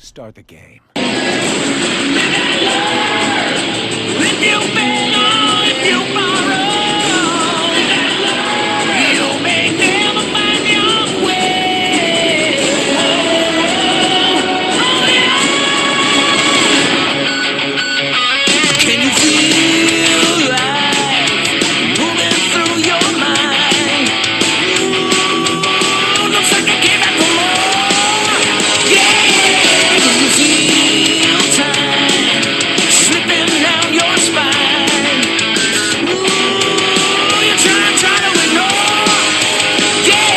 start the game. If you beg or if you borrow, you may never find your way. Oh, yeah. Can you feel life moving through your mind? Ooh, looks like I came back for more. Yeah. Can you feel time slipping down your spine? Ooh, you're trying to ignore. Yeah,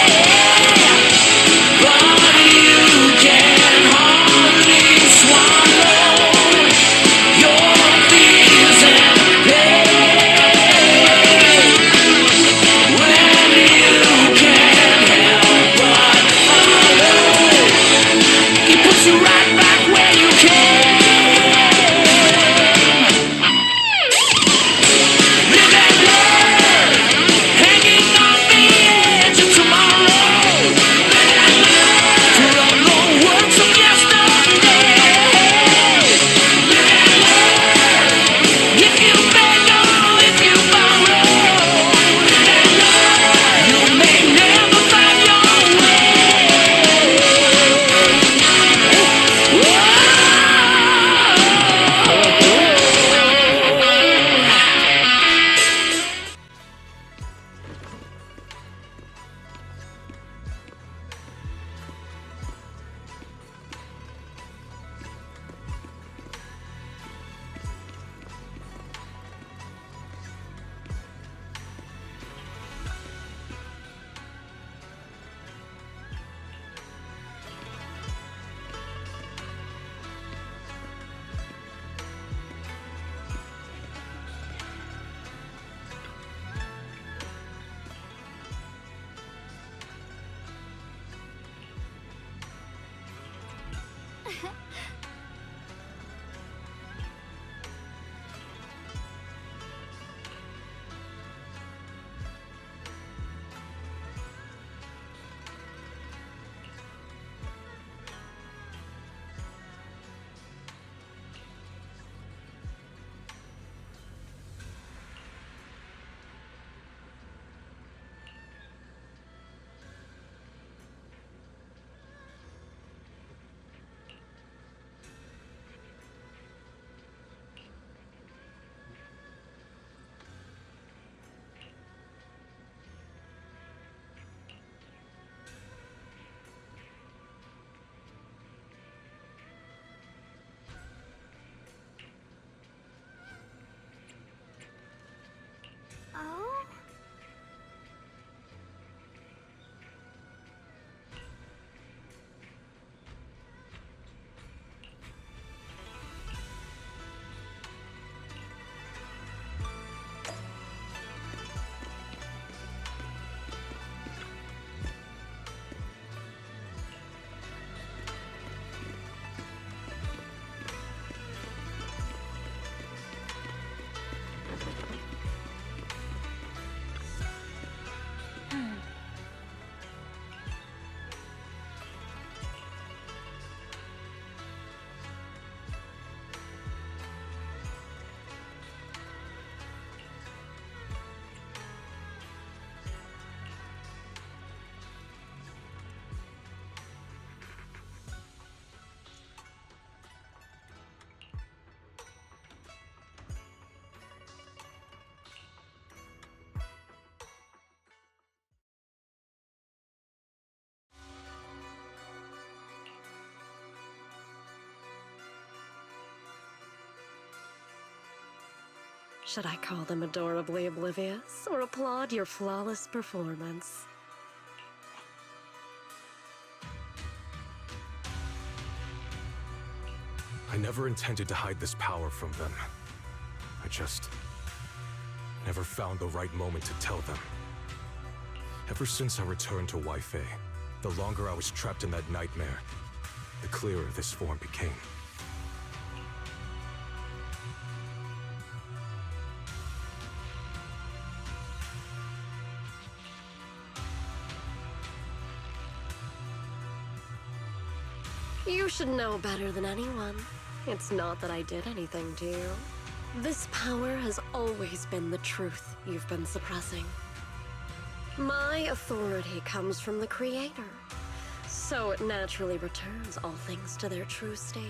but you can hardly swallow your fears and pain when you can't help but follow. It puts you right back where you came. Live and learn, hanging on the edge of tomorrow. From the words of yesterday. If you beg or if you borrow, you may never find your way. Oh? Should I call them adorably oblivious or applaud your flawless performance? I never intended to hide this power from them. I just never found the right moment to tell them. Ever since I returned to Wi-Fi, the longer I was trapped in that nightmare, the clearer this form became. You should know better than anyone. It's not that I did anything to you. This power has always been the truth you've been suppressing. My authority comes from the Creator, so it naturally returns all things to their true state.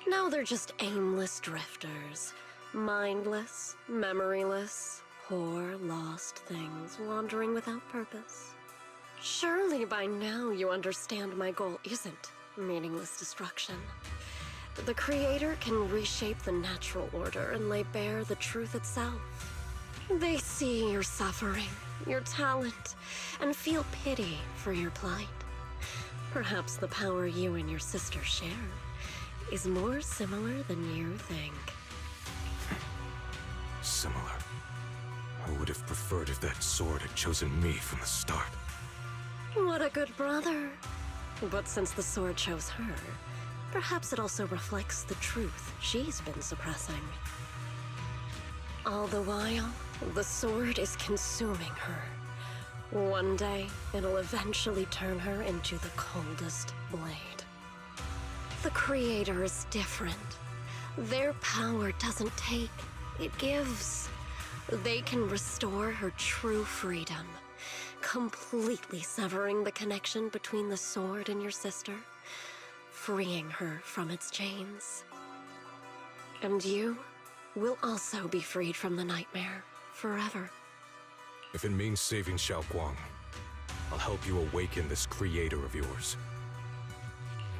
Now they're just aimless drifters, mindless, memoryless, poor, lost things wandering without purpose. Surely by now you understand my goal isn't meaningless destruction. The Creator can reshape the natural order and lay bare the truth itself. They see your suffering, your talent, and feel pity for your plight. Perhaps the power you and your sister share is more similar than you think. Similar? I would have preferred if that sword had chosen me from the start. What a good brother. But since the sword chose her, perhaps it also reflects the truth she's been suppressing. All the while, the sword is consuming her. One day, it'll eventually turn her into the coldest blade. The Creator is different. Their power doesn't take, it gives. They can restore her true freedom, completely severing the connection between the sword and your sister, freeing her from its chains. And you will also be freed from the nightmare forever. If it means saving Shunguang, I'll help you awaken this creator of yours.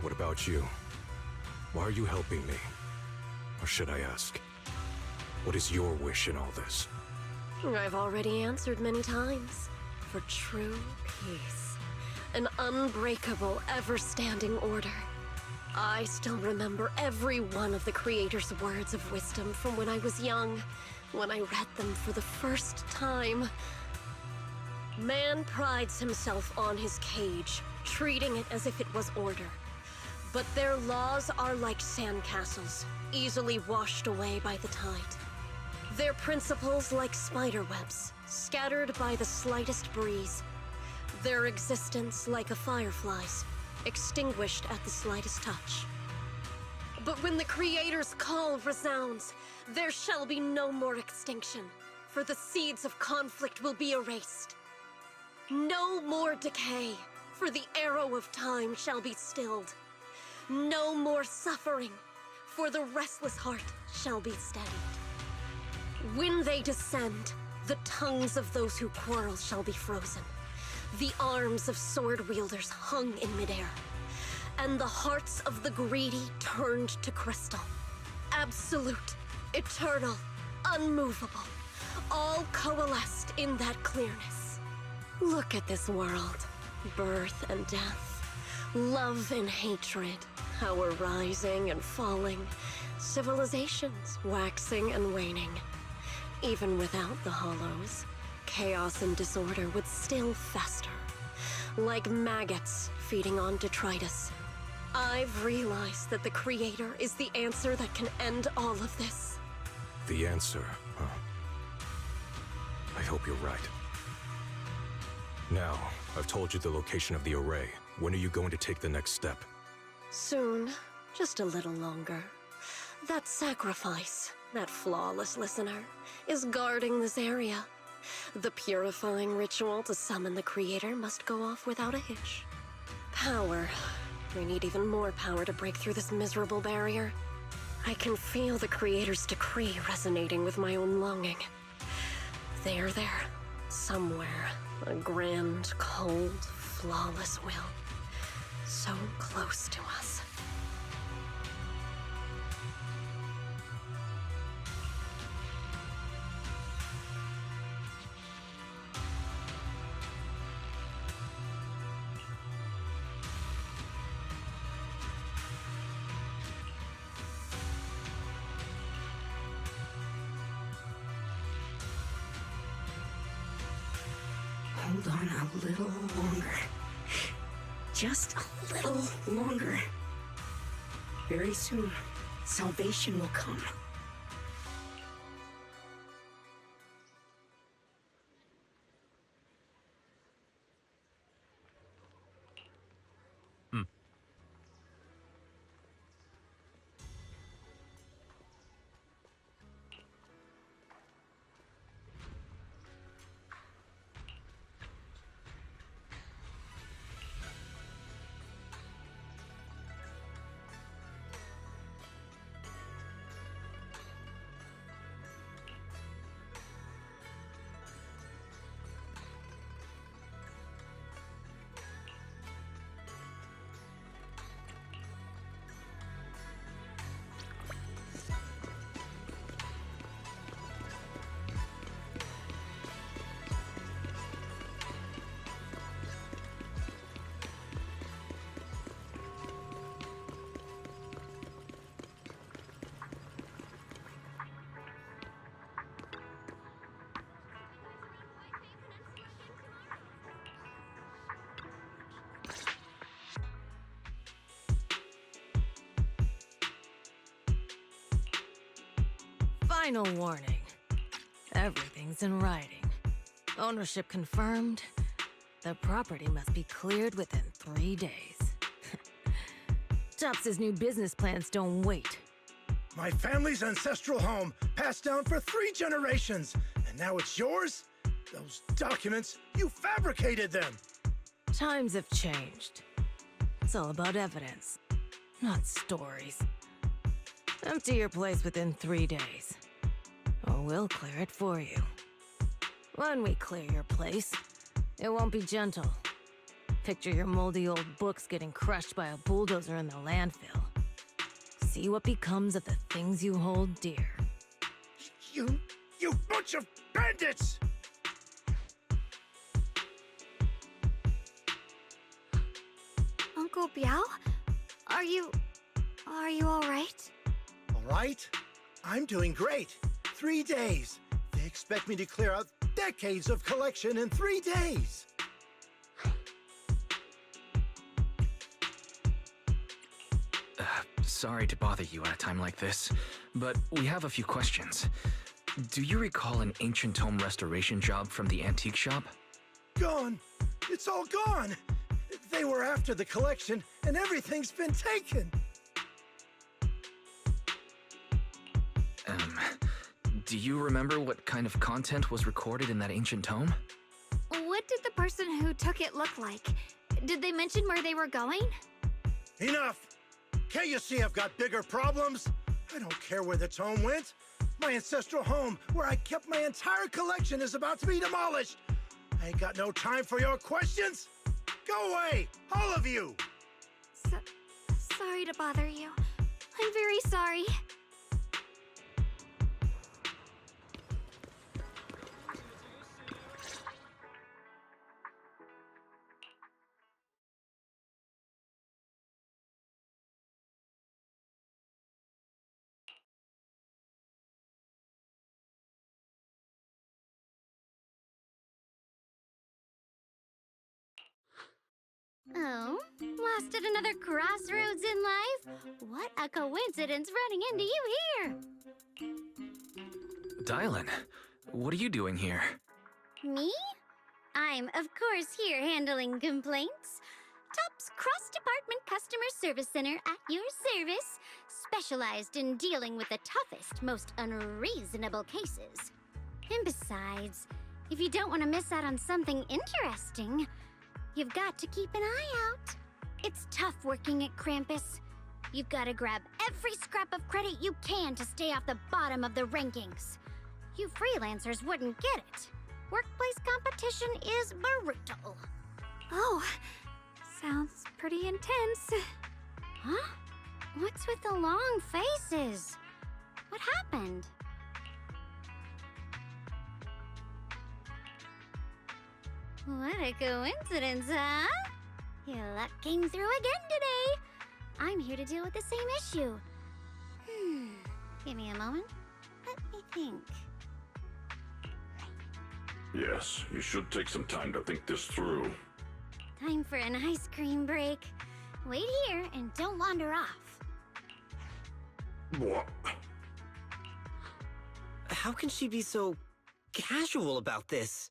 What about you? Why are you helping me? Or should I ask, what is your wish in all this? I've already answered many times. For true peace. An unbreakable, ever-standing order. I still remember every one of the Creator's words of wisdom from when I was young, when I read them for the first time. Man prides himself on his cage, treating it as if it was order. But their laws are like sandcastles, easily washed away by the tide. Their principles like spiderwebs, scattered by the slightest breeze. Their existence like a firefly's, extinguished at the slightest touch. But when the Creator's call resounds, there shall be no more extinction, for the seeds of conflict will be erased. No more decay, for the arrow of time shall be stilled. No more suffering, for the restless heart shall be steadied. When they descend, the tongues of those who quarrel shall be frozen, the arms of sword-wielders hung in midair, and the hearts of the greedy turned to crystal. Absolute, eternal, unmovable, all coalesced in that clearness. Look at this world, birth and death, love and hatred, power rising and falling, civilizations waxing and waning. Even without the hollows, chaos and disorder would still fester, like maggots feeding on detritus. I've realized that the Creator is the answer that can end all of this. The answer, huh? I hope you're right. Now, I've told you the location of the array. When are you going to take the next step? Soon, just a little longer. That sacrifice, that flawless listener, is guarding this area. The purifying ritual to summon the Creator must go off without a hitch. Power. We need even more power to break through this miserable barrier. I can feel the Creator's decree resonating with my own longing. They are there, somewhere. A grand, cold, flawless will. So close to us. Hold on a little longer. Just a little longer. Very soon, salvation will come. Final warning. Everything's in writing. Ownership confirmed. The property must be cleared within 3 days. Tops's new business plans don't wait. My family's ancestral home, passed down for 3 generations, and now it's yours? Those documents, you fabricated them! Times have changed. It's all about evidence, not stories. Empty your place within 3 days, or we'll clear it for you. When we clear your place, it won't be gentle. Picture your moldy old books getting crushed by a bulldozer in the landfill. See what becomes of the things you hold dear. You bunch of bandits! Uncle Biao? Are you all right? All right? I'm doing great. 3 days. They expect me to clear out decades of collection in 3 days. Sorry to bother you at a time like this, but we have a few questions. Do you recall an ancient tome restoration job from the antique shop? Gone. It's all gone. They were after the collection, and everything's been taken. Do you remember what kind of content was recorded in that ancient tome? What did the person who took it look like? Did they mention where they were going? Enough! Can't you see I've got bigger problems? I don't care where the tome went. My ancestral home, where I kept my entire collection, is about to be demolished. I ain't got no time for your questions. Go away, all of you! Sorry to bother you. I'm very sorry. Oh, lost at another crossroads in life? What a coincidence running into you here! Dialyn, what are you doing here? Me? I'm, of course, here handling complaints. Top's cross-department customer service center at your service, specialized in dealing with the toughest, most unreasonable cases. And besides, if you don't want to miss out on something interesting, you've got to keep an eye out. It's tough working at Krampus. You've got to grab every scrap of credit you can to stay off the bottom of the rankings. You freelancers wouldn't get it. Workplace competition is brutal. Oh, sounds pretty intense. Huh? What's with the long faces? What happened? What a coincidence, huh? Your luck came through again today. I'm here to deal with the same issue. Give me a moment. Let me think. Yes, you should take some time to think this through. Time for an ice cream break. Wait here and don't wander off. What? How can she be so casual about this?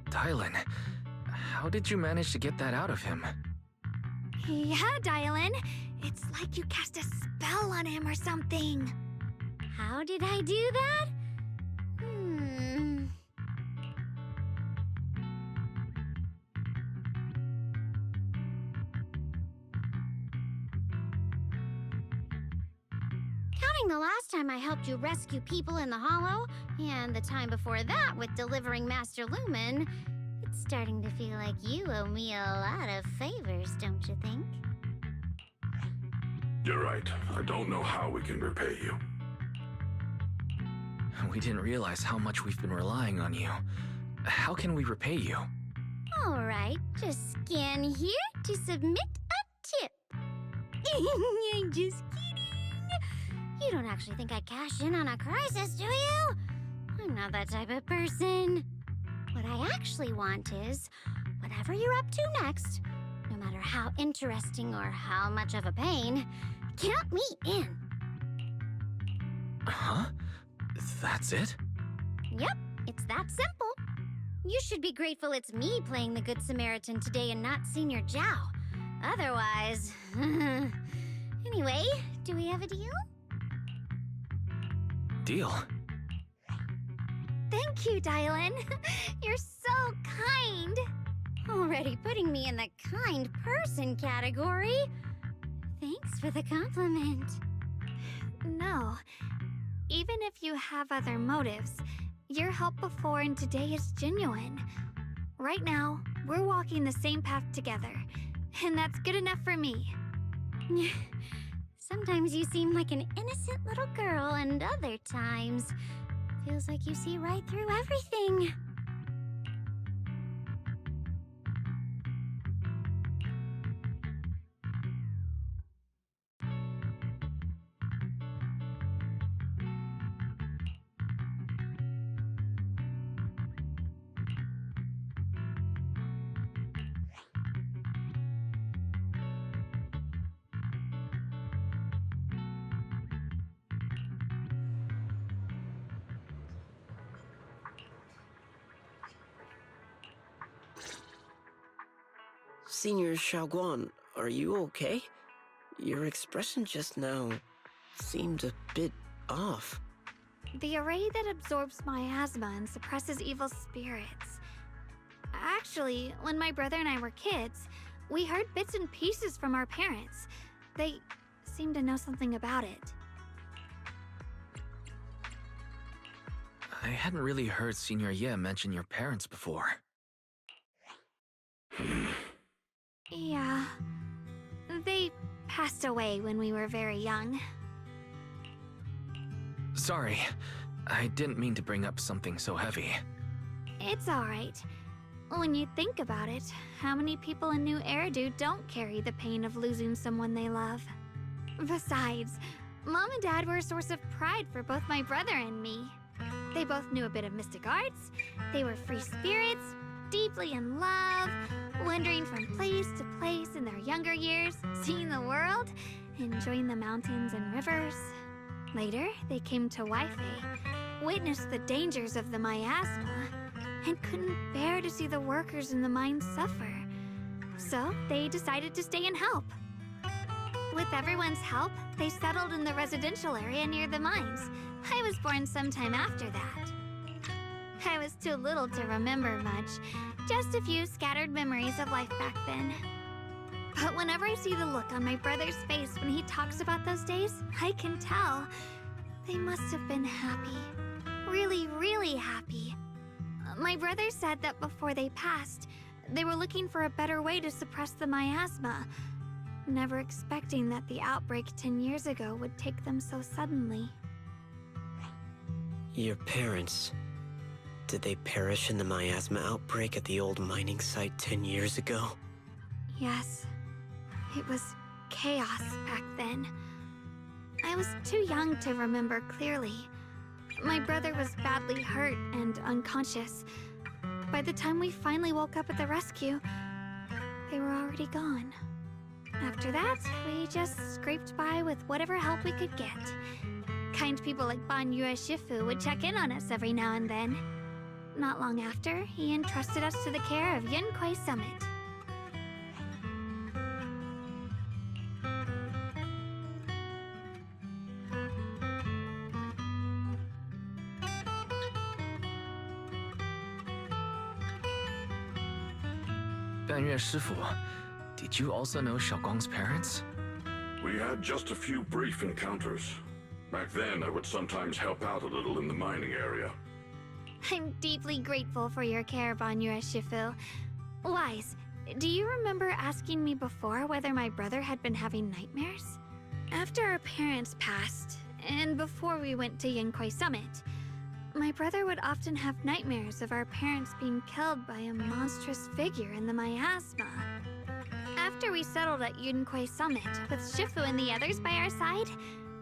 Dialyn, how did you manage to get that out of him? Yeah, Dialyn. It's like you cast a spell on him or something. How did I do that? Counting the last time I helped you rescue people in the Hollow, and the time before that with delivering Master Lumen, it's starting to feel like you owe me a lot of favors, don't you think? You're right. I don't know how we can repay you. We didn't realize how much we've been relying on you. How can we repay you? Alright, just scan here to submit a tip. I'm just kidding. You don't actually think I cash in on a crisis, do you? I'm not that type of person. What I actually want is, whatever you're up to next, no matter how interesting or how much of a pain, count me in. Huh? That's it? Yep, it's that simple. You should be grateful it's me playing the Good Samaritan today and not Senior Zhao. Otherwise... Anyway, do we have a deal? Deal? Thank you, Dialyn. You're so kind. Already putting me in the kind person category. Thanks for the compliment. No. Even if you have other motives, your help before and today is genuine. Right now, we're walking the same path together, and that's good enough for me. Sometimes you seem like an innocent little girl, and other times, feels like you see right through everything. Senior Shunguang, are you okay? Your expression just now seemed a bit off. The array that absorbs miasma and suppresses evil spirits. Actually, when my brother and I were kids, we heard bits and pieces from our parents. They seemed to know something about it. I hadn't really heard Senior Ye mention your parents before. Yeah. They passed away when we were very young. Sorry, I didn't mean to bring up something so heavy. It's alright. When you think about it, how many people in New Eridu don't carry the pain of losing someone they love? Besides, Mom and Dad were a source of pride for both my brother and me. They both knew a bit of mystic arts, they were free spirits, deeply in love, wandering from place to place in their younger years, seeing the world, enjoying the mountains and rivers. Later, they came to Wi-Fi, witnessed the dangers of the miasma, and couldn't bear to see the workers in the mines suffer. So they decided to stay and help. With everyone's help, they settled in the residential area near the mines. I was born sometime after that. I was too little to remember much, just a few scattered memories of life back then. But whenever I see the look on my brother's face when he talks about those days, I can tell. They must have been happy. Really, really happy. My brother said that before they passed, they were looking for a better way to suppress the miasma, never expecting that the outbreak 10 years ago would take them so suddenly. Your parents... did they perish in the miasma outbreak at the old mining site 10 years ago? Yes. It was chaos back then. I was too young to remember clearly. My brother was badly hurt and unconscious. By the time we finally woke up at the rescue, they were already gone. After that, we just scraped by with whatever help we could get. Kind people like Banyue Shifu would check in on us every now and then. Not long after, he entrusted us to the care of Yunquei Summit. Banyue Shifu, did you also know Xiaoguang's parents? We had just a few brief encounters. Back then, I would sometimes help out a little in the mining area. I'm deeply grateful for your care, Banyue Shifu. Wise, do you remember asking me before whether my brother had been having nightmares? After our parents passed, and before we went to Yunquai Summit, my brother would often have nightmares of our parents being killed by a monstrous figure in the miasma. After we settled at Yunquai Summit, with Shifu and the others by our side,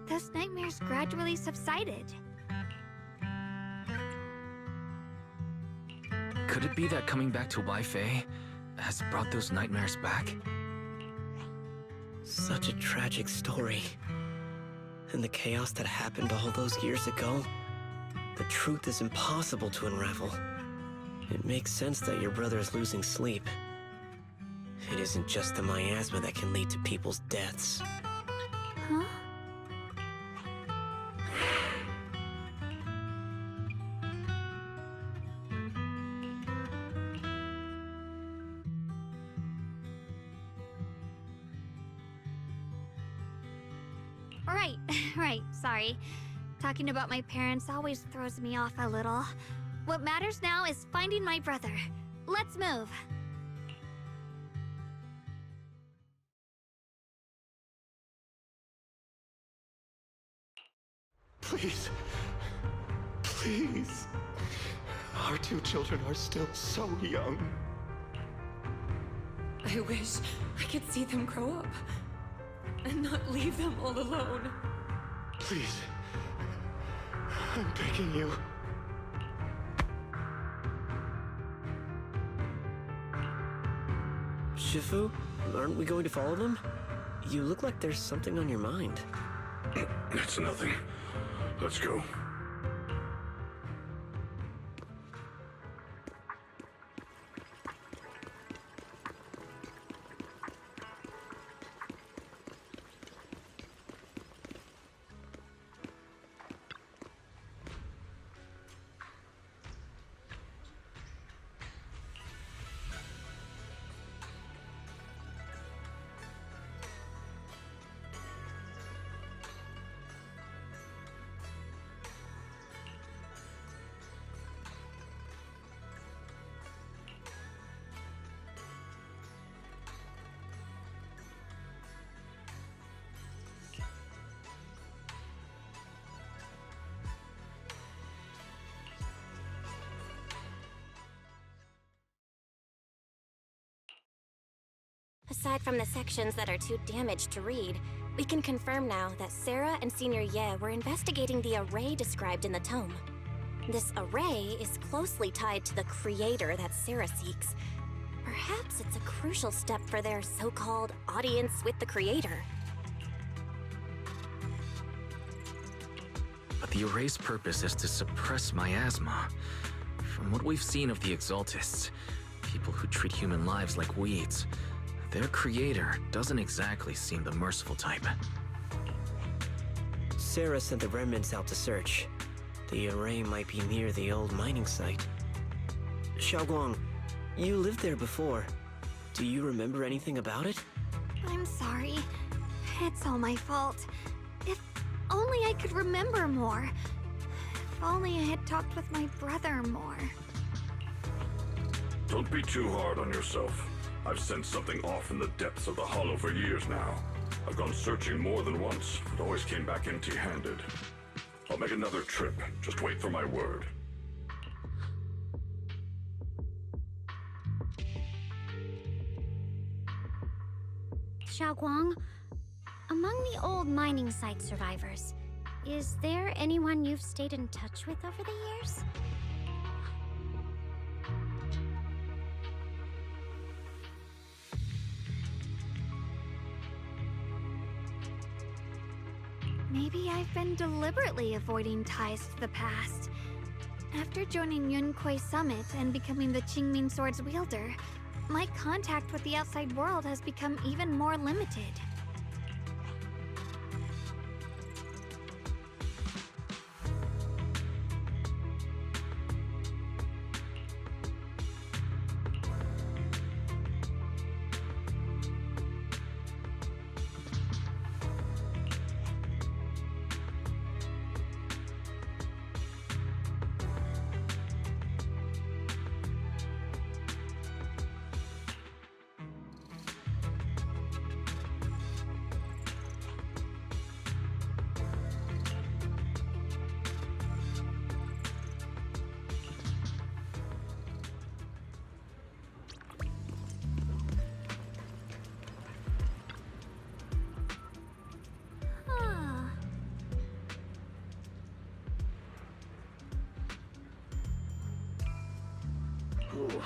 those nightmares gradually subsided. Could it be that coming back to Wi-Fi has brought those nightmares back? Such a tragic story. And the chaos that happened all those years ago, the truth is impossible to unravel. It makes sense that your brother is losing sleep. It isn't just the miasma that can lead to people's deaths. Huh? Right, sorry. Talking about my parents always throws me off a little. What matters now is finding my brother. Let's move. Please. Please. Our two children are still so young. I wish I could see them grow up and not leave them all alone. Please. I'm begging you. Shifu, aren't we going to follow them? You look like there's something on your mind. It's nothing. Let's go. Aside from the sections that are too damaged to read, we can confirm now that Sarah and Senior Ye were investigating the array described in the tome. This array is closely tied to the creator that Sarah seeks. Perhaps it's a crucial step for their so-called audience with the creator. But the array's purpose is to suppress miasma. From what we've seen of the Exaltists, people who treat human lives like weeds, their creator doesn't exactly seem the merciful type. Sarah sent the remnants out to search. The array might be near the old mining site. Shunguang, you lived there before. Do you remember anything about it? I'm sorry. It's all my fault. If only I could remember more. If only I had talked with my brother more. Don't be too hard on yourself. I've sensed something off in the depths of the hollow for years now. I've gone searching more than once, but always came back empty-handed. I'll make another trip. Just wait for my word. Shunguang, among the old mining site survivors, is there anyone you've stayed in touch with over the years? Maybe I've been deliberately avoiding ties to the past. After joining Yunquai Summit and becoming the Qingming Sword's wielder, my contact with the outside world has become even more limited. Ooh.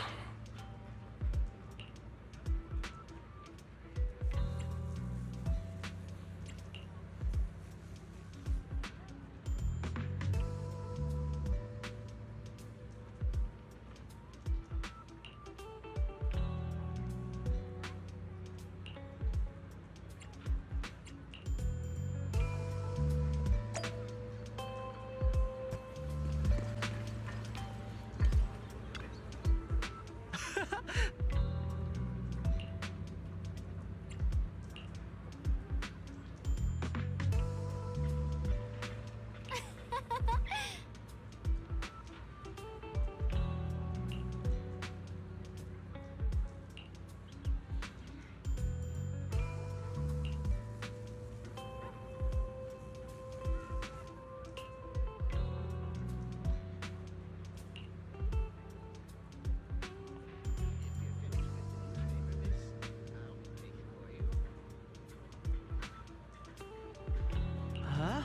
Huh?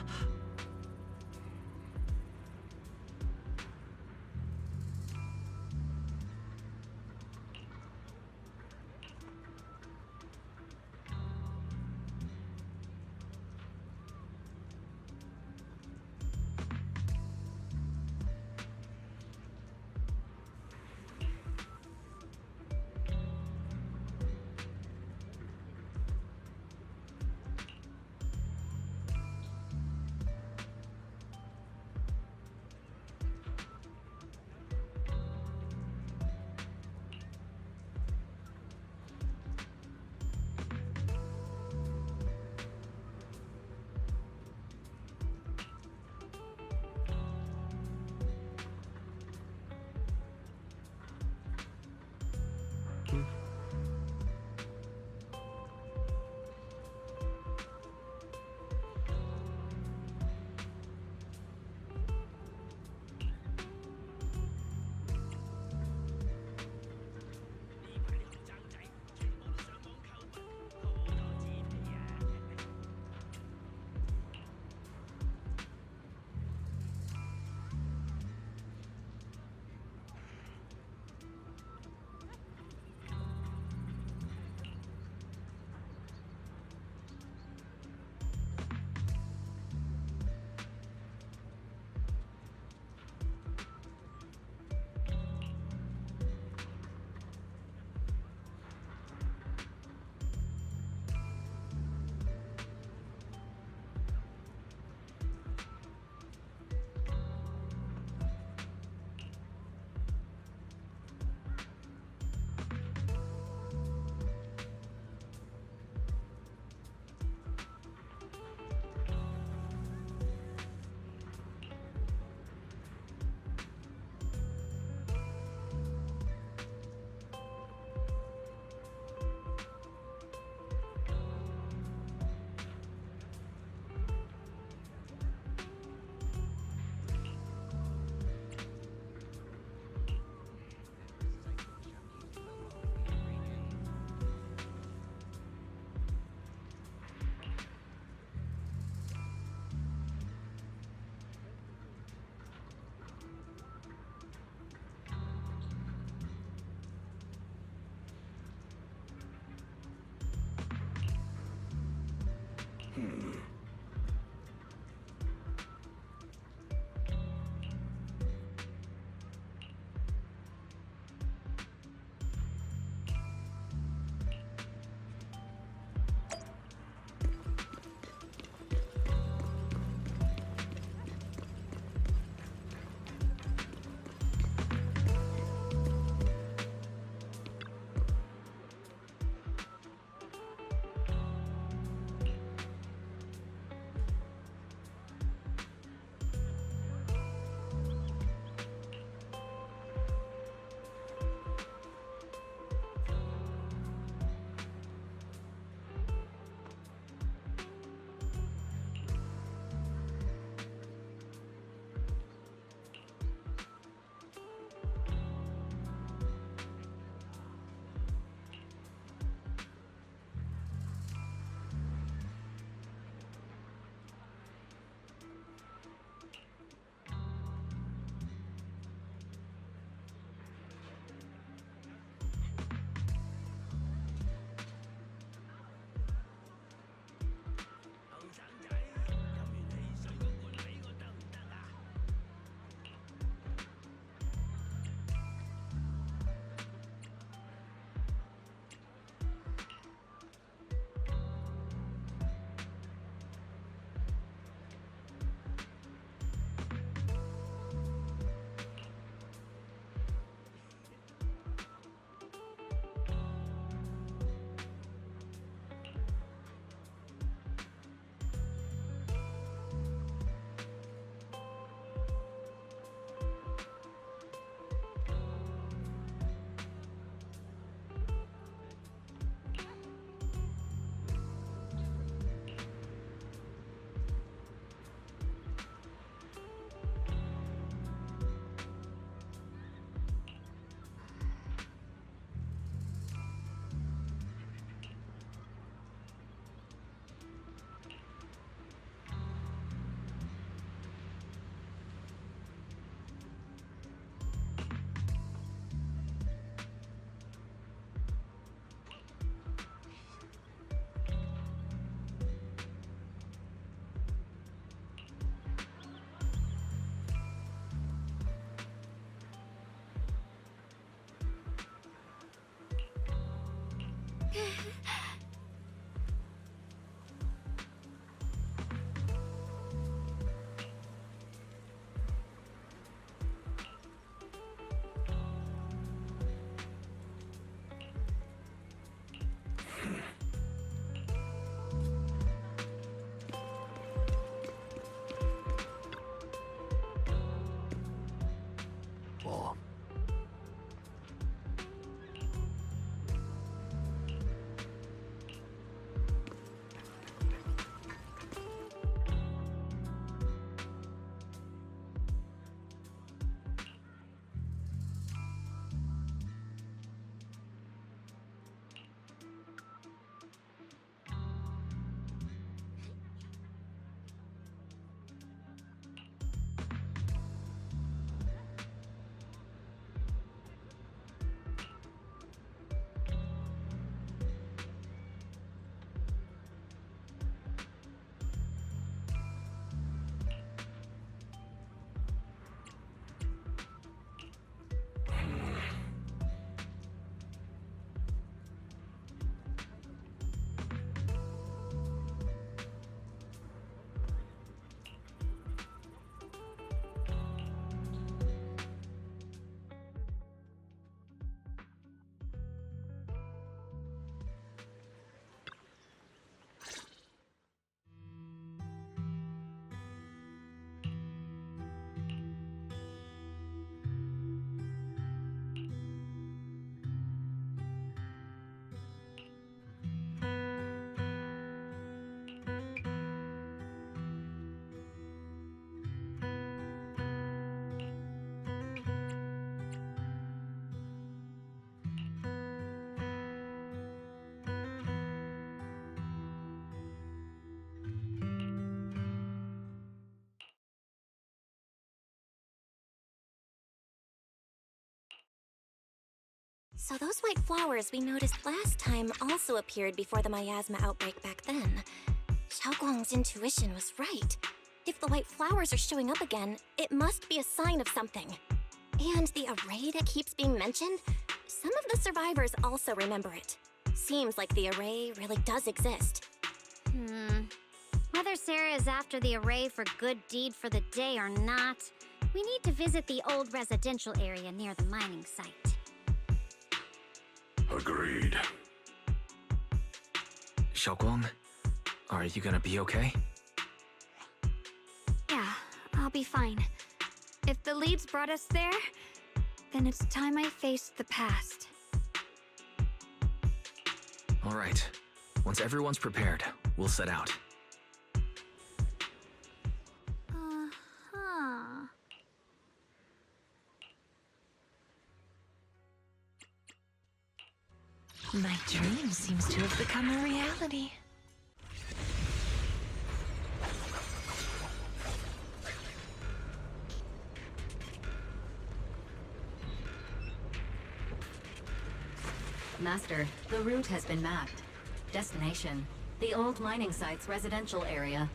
So those white flowers we noticed last time also appeared before the miasma outbreak back then. Shunguang's intuition was right. If the white flowers are showing up again, it must be a sign of something. And the array that keeps being mentioned, some of the survivors also remember it. Seems like the array really does exist. Whether Sarah is after the array for good deed for the day or not, we need to visit the old residential area near the mining site. Agreed. Shunguang, are you gonna be okay? Yeah, I'll be fine. If the leads brought us there, then it's time I faced the past. All right. Once everyone's prepared, we'll set out. My dream seems to have become a reality. Master, the route has been mapped. Destination, the old mining site's residential area.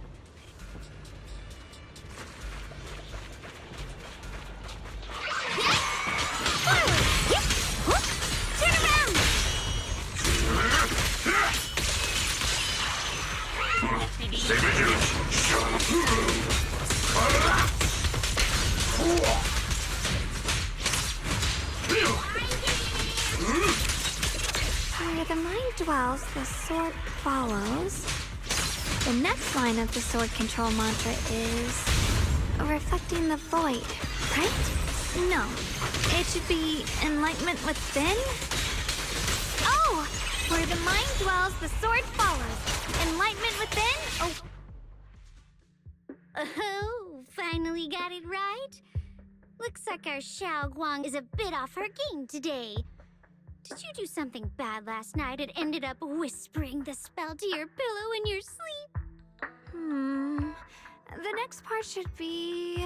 Where the mind dwells, the sword follows. The next line of the sword control mantra is reflecting the void, right? No, it should be enlightenment within. Oh, where the mind dwells, the sword follows. Enlightenment within. Oh, finally got it right. Looks like our Shunguang is a bit off her game today. Did you do something bad last night and ended up whispering the spell to your pillow in your sleep? The next part should be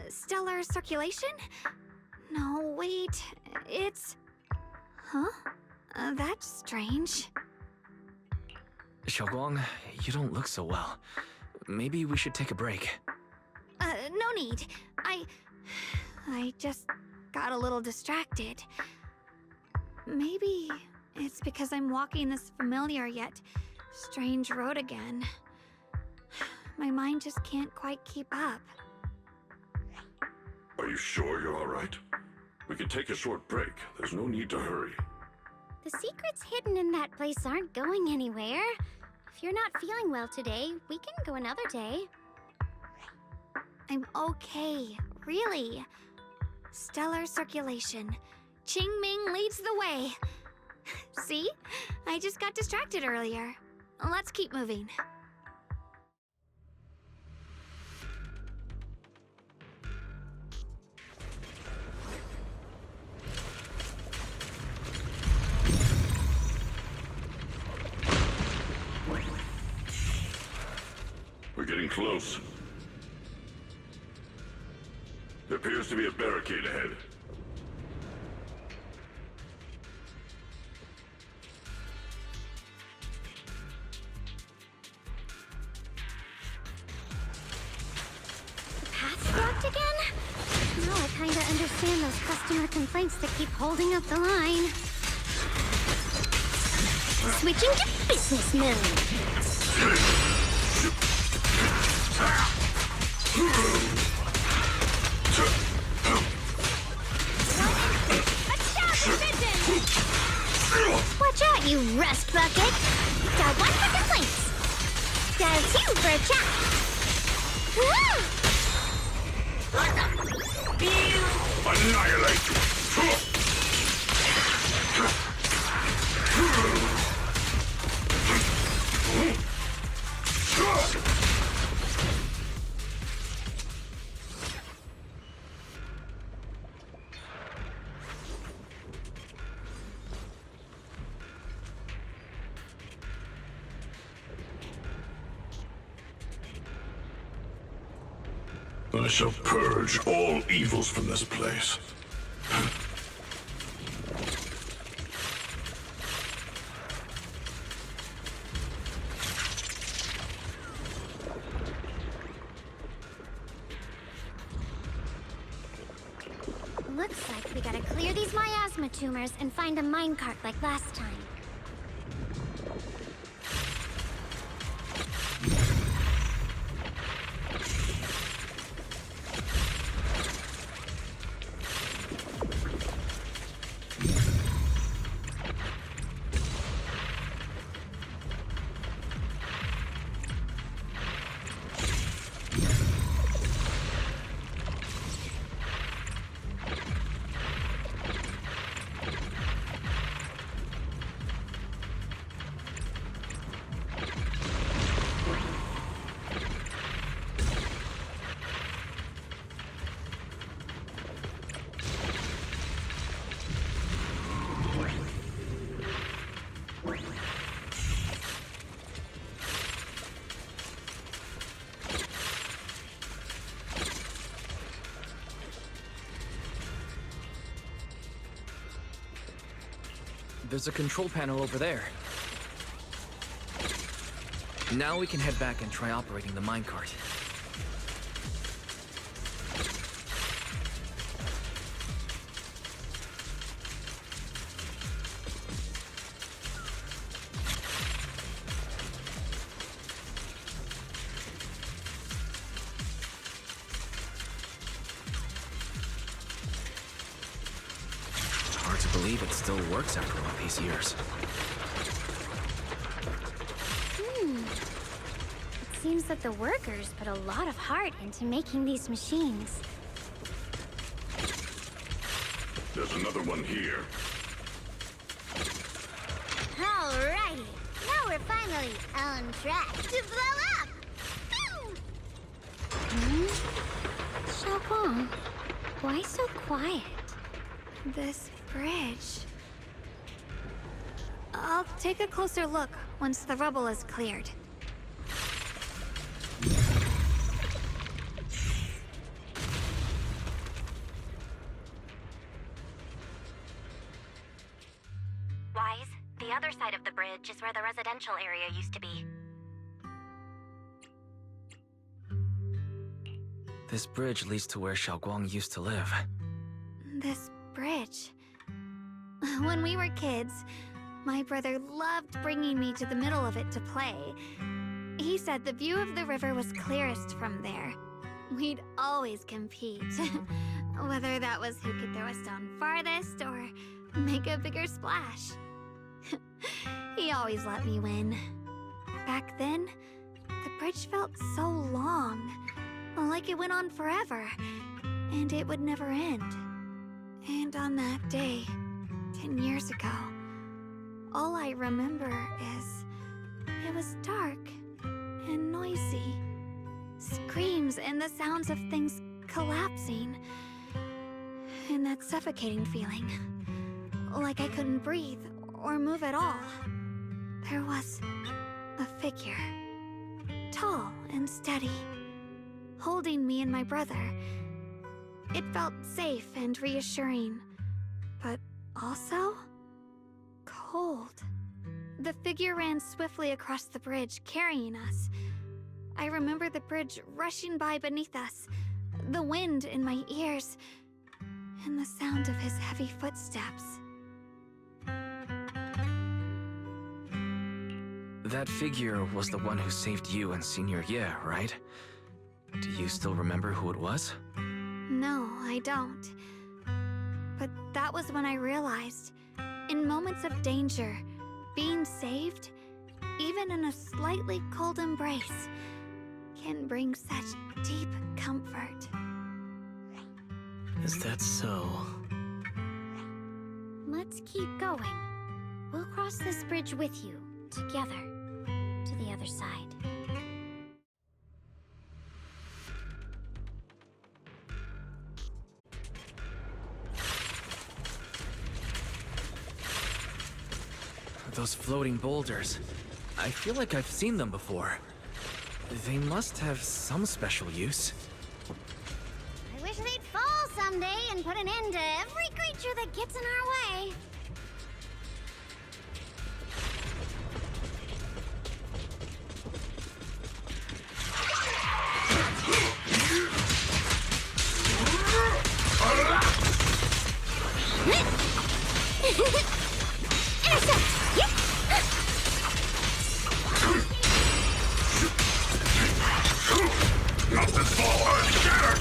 stellar circulation? No, wait. It's... Huh? That's strange. Shunguang, you don't look so well. Maybe we should take a break. No need. I just got a little distracted. Maybe It's because I'm walking this familiar yet strange road again. My mind just can't quite keep up. Are you sure you're all right? We can take a short break. There's no need to hurry. The secrets hidden in that place aren't going anywhere. If you're not feeling well today, we can go another day. I'm okay, really. Stellar circulation. Qingming leads the way. See? I just got distracted earlier. Let's keep moving. We're getting close. There appears to be a barricade ahead. Path's blocked again? Now I kinda understand those customer complaints that keep holding up the line. Switching to business mode. Watch out, you rust bucket! Dial 1 for complaints. Dial 2 for a chat. Annihilate! I shall purge all evils from this place. Looks like we gotta clear these miasma tumors and find a minecart like last time. There's a control panel over there. Now we can head back and try operating the minecart. Hard to believe it still works after all these years. It seems that the workers put a lot of heart into making these machines. There's another one here. Alrighty, now we're finally on track to blow up! Shunguang, why so quiet? This bridge. I'll take a closer look once the rubble is cleared. Wise, the other side of the bridge is where the residential area used to be. This bridge leads to where Shunguang used to live. This bridge. When we were kids, My brother loved bringing me to the middle of it to play. He said the view of the river was clearest from there. We'd always compete, whether that was who could throw a stone farthest or make a bigger splash. He always let me win. Back then, the bridge felt so long, like it went on forever, and it would never end. And on that day, 10 years ago, all I remember is it was dark and noisy. Screams and the sounds of things collapsing. And that suffocating feeling, like I couldn't breathe or move at all. There was a figure, tall and steady, holding me and my brother. It felt safe and reassuring, but also cold. The figure ran swiftly across the bridge, carrying us. I remember the bridge rushing by beneath us, the wind in my ears, and the sound of his heavy footsteps. That figure was the one who saved you and Senior Ye, right? Do you still remember who it was? No, I don't. But that was when I realized, in moments of danger, being saved, even in a slightly cold embrace, can bring such deep comfort. Is that so? Let's keep going. We'll cross this bridge with you, together, to the other side. Those floating boulders. I feel like I've seen them before. They must have some special use. I wish they'd fall someday and put an end to every creature that gets in our way. Nothing fall and scatter!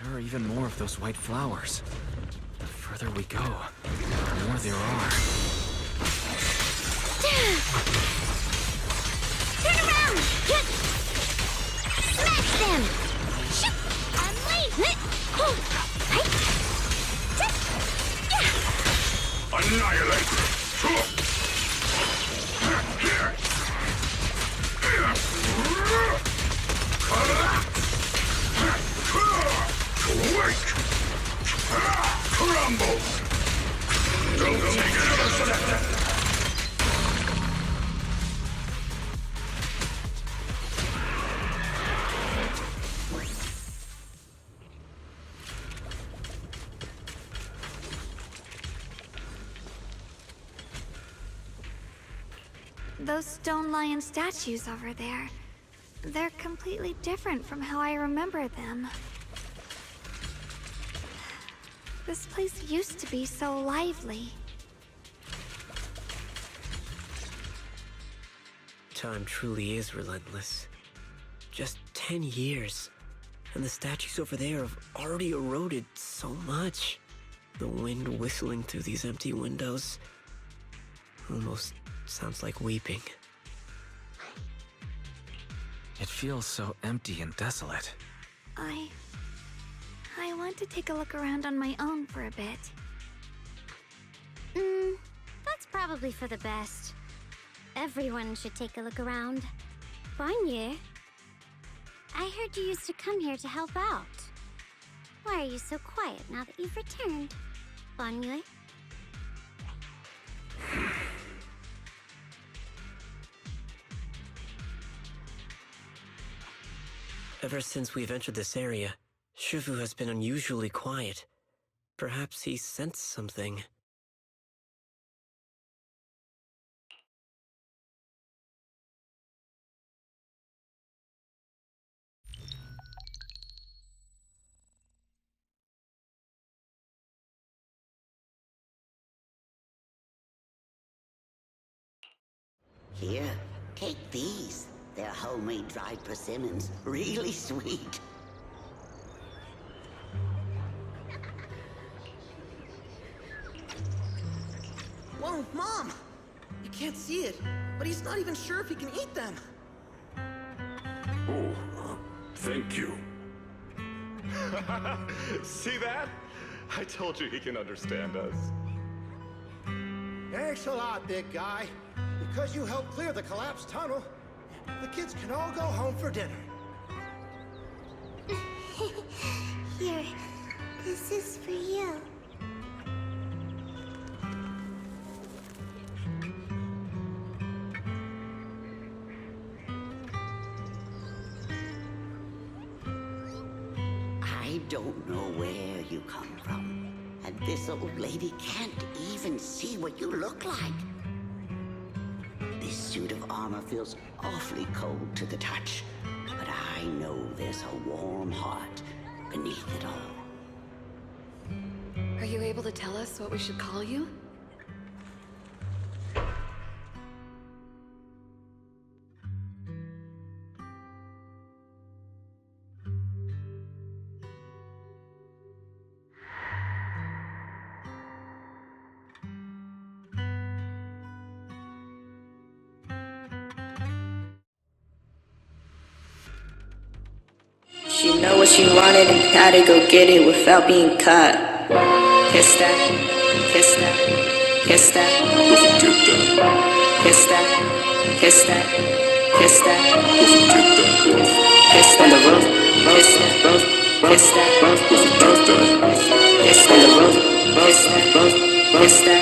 There are even more of those white flowers. The further we go, the more there are. Turn around! Smash them! Shoot! I'm late! Annihilate! Wake! Crumble! Don't take another step! Those stone lion statues over there, they're completely different from how I remember them. This place used to be so lively. Time truly is relentless. Just 10 years, and the statues over there have already eroded so much. The wind whistling through these empty windows almost sounds like weeping. It feels so empty and desolate. I want to take a look around on my own for a bit. That's probably for the best. Everyone should take a look around. Banyue, I heard you used to come here to help out. Why are you so quiet now that you've returned, Banyue? Ever since we've entered this area, Ch5 has been unusually quiet. Perhaps he sensed something. Here, take these. They're homemade dried persimmons. Really sweet. Whoa, Mom! You can't see it, but he's not even sure if he can eat them. Oh, thank you. See that? I told you he can understand us. Thanks a lot, big guy. Because you helped clear the collapsed tunnel, the kids can all go home for dinner. Here, this is for you. I don't know where you come from, and this old lady can't even see what you look like. This suit of armor feels awfully cold to the touch, but I know there's a warm heart beneath it all. Are you able to tell us what we should call you? She know what she wanted and had to go get it without being caught. Kiss that, kiss that, kiss that, kiss that, kiss that, kiss that, kiss on the roof, kiss that, kiss that, kiss on the roof, kiss that, kiss that,